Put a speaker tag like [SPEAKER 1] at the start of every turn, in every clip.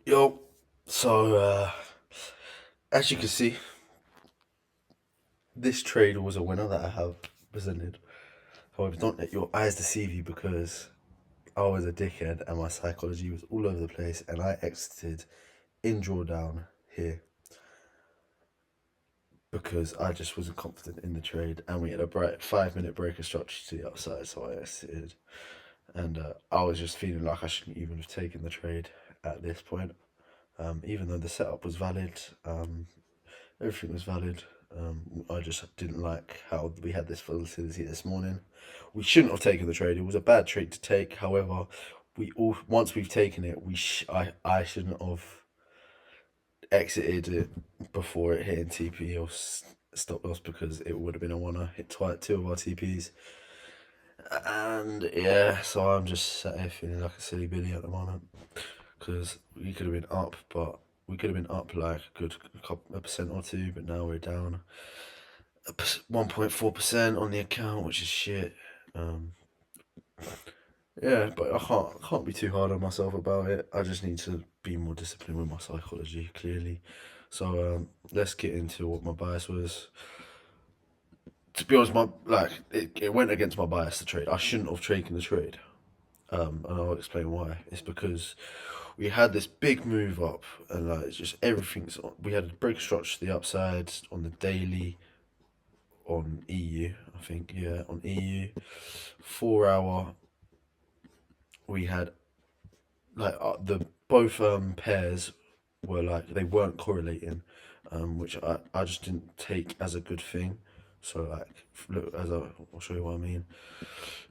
[SPEAKER 1] Yo, so as you can see, this trade was a winner that I have presented. However, don't let your eyes deceive you because I was a dickhead and my psychology was all over the place and I exited in drawdown here because I just wasn't confident in the trade and we had a bright 5 minute break of structure to the upside, so I exited. And I was just feeling like I shouldn't even have taken the trade at this point. Even though the setup was valid, everything was valid. I just didn't like how we had this volatility this morning. We shouldn't have taken the trade. It was a bad trade to take. However, we all once we've taken it, I shouldn't have exited it before it hit in TP or stop loss because it would have been a one. Hit two of our TPs, and yeah, so I'm just sat here feeling like a silly billy at the moment because we could have been up, but we could have been up like a percent or two, but now we're down 1.4% on the account, which is shit. Um, yeah, but I can't be too hard on myself about it. I just need to be more disciplined with my psychology, clearly. So let's get into what my bias was. To be honest, it went against my bias, the trade. I shouldn't have taken the trade. And I'll explain why. It's because we had this big move up, and like it's just everything's. We had a break structure to the upside on the daily, on EU, I think, yeah, on EU. 4 hour, we had like the both pairs were like they weren't correlating, which I just didn't take as a good thing. So like, look, I'll show you what I mean.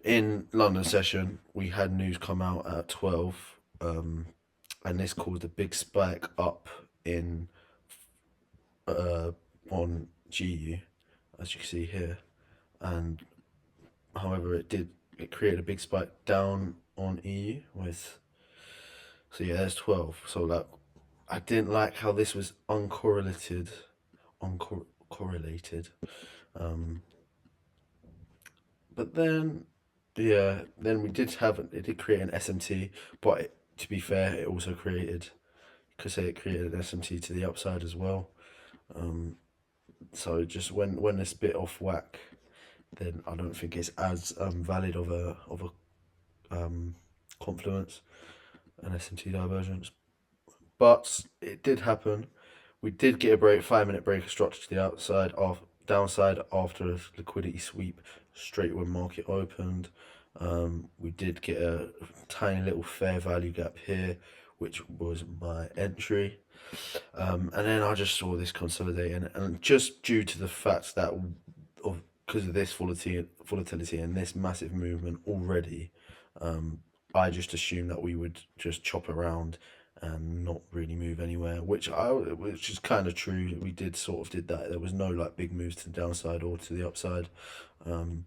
[SPEAKER 1] In London session, we had news come out at 12, and this caused a big spike up in uh on GU, as you can see here, and however it created a big spike down on EU with, so yeah, there's 12. So like I didn't like how this was uncorrelated. Um, but then, yeah, then we did have it did create an SMT, but to be fair, it also created, could say it created an SMT to the upside as well. Um, so just when it's a bit off whack, then I don't think it's as valid of a confluence and SMT divergence. But it did happen. We did get a 5 minute break of structure to the outside of downside after a liquidity sweep straight when market opened. We did get a tiny little fair value gap here, which was my entry. And then I just saw this consolidating, and just due to the fact that because of this volatility and this massive movement already, I just assumed that we would just chop around and not really move anywhere, which is kind of true. We did that. There was no like big moves to the downside or to the upside. Um,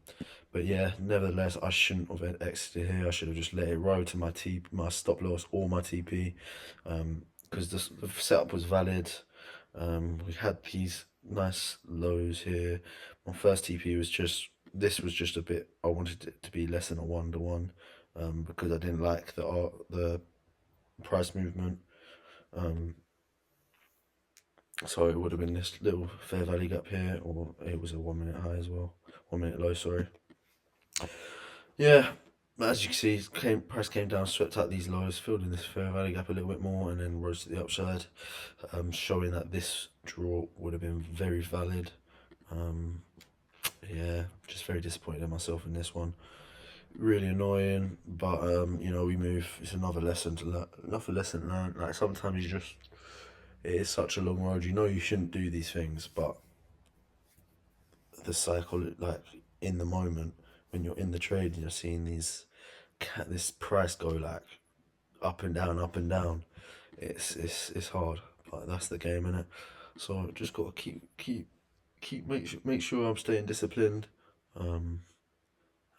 [SPEAKER 1] but yeah, nevertheless, I shouldn't have exited here. I should have just let it roll to my stop loss or my TP, because the setup was valid. We had these nice lows here. My first TP was just, this was just a bit. I wanted it to be less than a 1 to 1, because I didn't like the price movement. Um, so it would have been this little fair value gap here, or it was a 1 minute high as well, 1 minute low. Sorry. Yeah, as you can see, price came down, swept out these lows, filled in this fair value gap a little bit more, and then rose to the upside, showing that this draw would have been very valid. Yeah, just very disappointed in myself in this one. Really annoying, but we move. It's another lesson to learn. Another lesson learned. Like sometimes it is such a long road. You know you shouldn't do these things, but the cycle, like in the moment when you're in the trade and you're seeing this price go like up and down, up and down. It's hard, but that's the game, innit? So just gotta make sure I'm staying disciplined, um,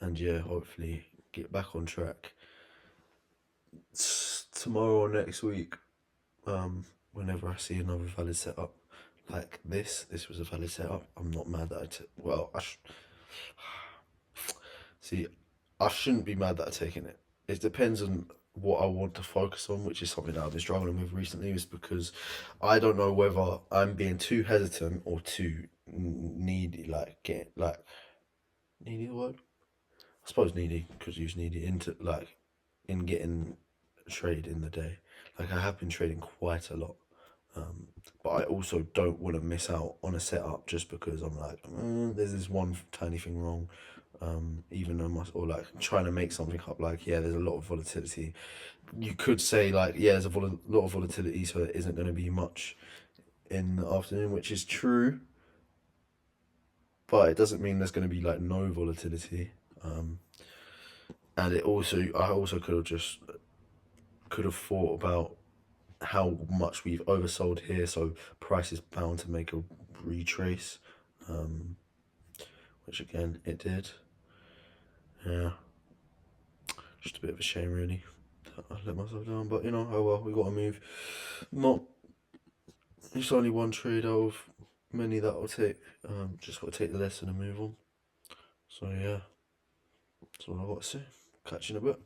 [SPEAKER 1] and yeah, hopefully get back on track tomorrow or next week. Whenever I see another valid setup like this was a valid setup. I'm not mad that well, see, I shouldn't be mad that I've taken it. It depends on what I want to focus on, which is something that I've been struggling with recently, is because I don't know whether I'm being too hesitant or too needy, like get like needy the word? I suppose needy, because use needy into like in getting trade in the day. Like I have been trading quite a lot. Um, but I also don't want to miss out on a setup just because I'm like, there's this one tiny thing wrong. Even though or like trying to make something up, like, yeah, there's a lot of volatility. You could say, like, yeah, there's a lot of volatility, so there isn't going to be much in the afternoon, which is true, but it doesn't mean there's going to be like no volatility. Um, and I also could have thought about how much we've oversold here, so price is bound to make a retrace, um, which again it did. Yeah, just a bit of a shame, really. I let myself down, but you know, oh well, we got to move. Not, it's only one trade out of many that I'll take. Just got to take the lesson and move on. So yeah, that's all I got to say. Catch you in a bit.